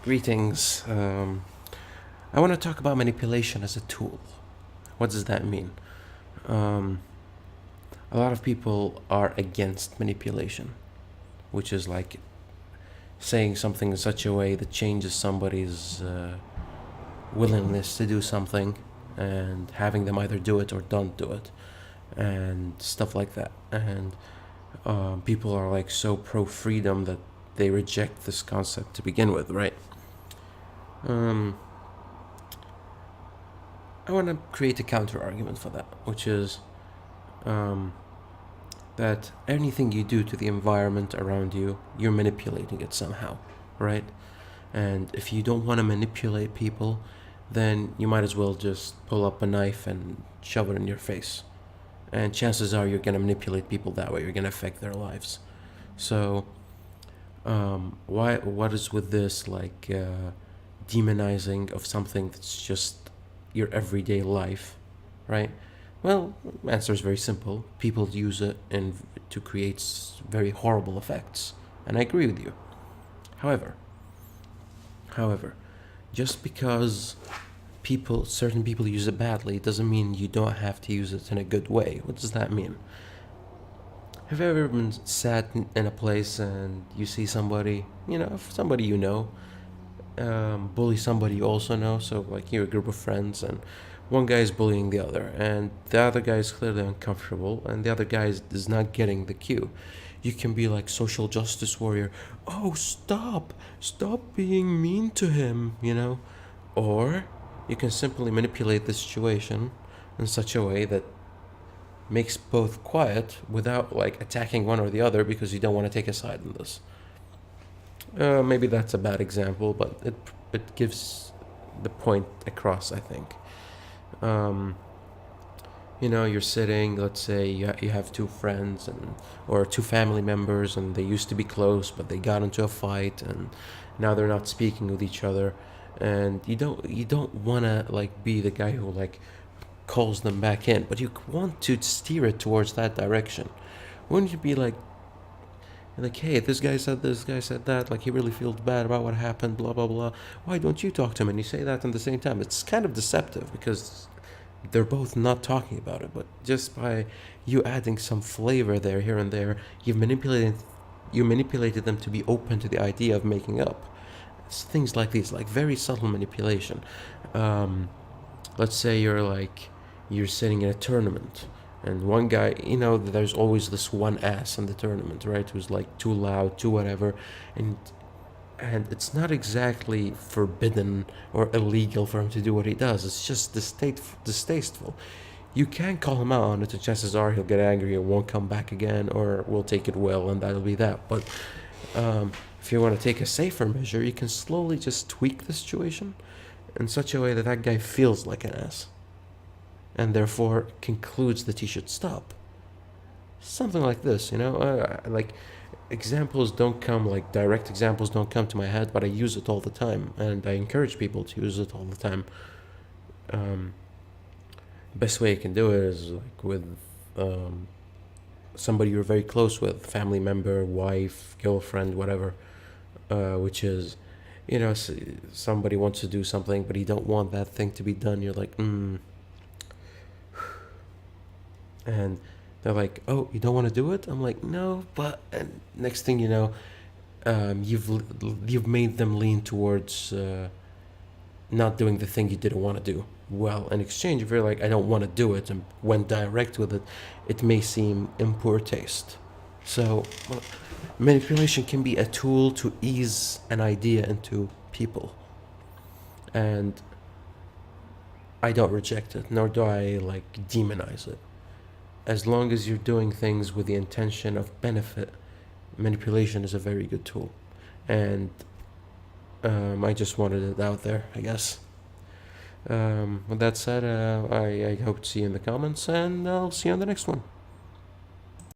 Greetings. I want to talk about manipulation as a tool. What does that mean? Um, a lot of people are against manipulation, which is like saying something in such a way that changes somebody's willingness to do something and having them either do it or don't do it and stuff like that. And people are like so pro freedom that they reject this concept to begin with, right? Um, I want to create a counter argument for that, which is um, that anything you do to the environment around you, you're manipulating it somehow, right? And if you don't want to manipulate people, then you might as well just pull up a knife and shove it in your face. And chances are you're going to manipulate people that way, you're going to affect their lives. So, what is with this, like, demonizing of something that's just your everyday life, right? Well, answer is very simple. People use it to create very horrible effects, and I agree with you. However, however, just because certain people use it badly doesn't mean you don't have to use it in a good way. What does that mean? Have you ever been sat in a place and you see somebody, somebody bully somebody you also know? So, like, you're a group of friends and one guy is bullying the other, and the other guy is clearly uncomfortable, and the other guy is not getting the cue. You can be like social justice warrior. Oh, stop being mean to him. Or you can simply manipulate the situation in such a way that makes both quiet without like attacking one or the other because you don't want to take a side in this. Maybe that's a bad example, but it gives the point across, I think. Um, you're sitting, let's say you have two friends or two family members, and they used to be close, but they got into a fight, and now they're not speaking with each other, and you don't want to like be the guy who like calls them back in, but you want to steer it towards that direction. Wouldn't you be like, hey, this guy said this, guy said that, like he really feels bad about what happened, blah blah blah. Why don't you talk to him? And you say that at the same time. It's kind of deceptive because they're both not talking about it, but just by you adding some flavor there, here and there, you manipulated them to be open to the idea of making up. It's things like these, like very subtle manipulation. Um, let's say you're sitting in a tournament, and one guy, there's always this one ass in the tournament, right, who's like too loud, too whatever, and it's not exactly forbidden or illegal for him to do what he does. It's just distasteful. You can call him out on it, and chances are he'll get angry and won't come back again, or we'll take it well, and that'll be that. But if you want to take a safer measure, you can slowly just tweak the situation in such a way that that guy feels like an ass, and therefore concludes that he should stop. Something like this, like direct examples don't come to my head, but I use it all the time, and I encourage people to use it all the time. Um, Best way you can do it is like with somebody you're very close with, family member, wife, girlfriend, whatever, which is, somebody wants to do something, but you don't want that thing to be done. You're like, and they're like, "Oh, you don't want to do it?" I'm like, "No," but and next thing you know, you've made them lean towards not doing the thing you didn't want to do. Well, in exchange, if you're like, "I don't want to do it," and went direct with it, it may seem in poor taste. So, manipulation can be a tool to ease an idea into people, and I don't reject it, nor do I like demonize it. As long as you're doing things with the intention of benefit, manipulation is a very good tool. And I just wanted it out there, I guess. With that said, I hope to see you in the comments, and I'll see you on the next one.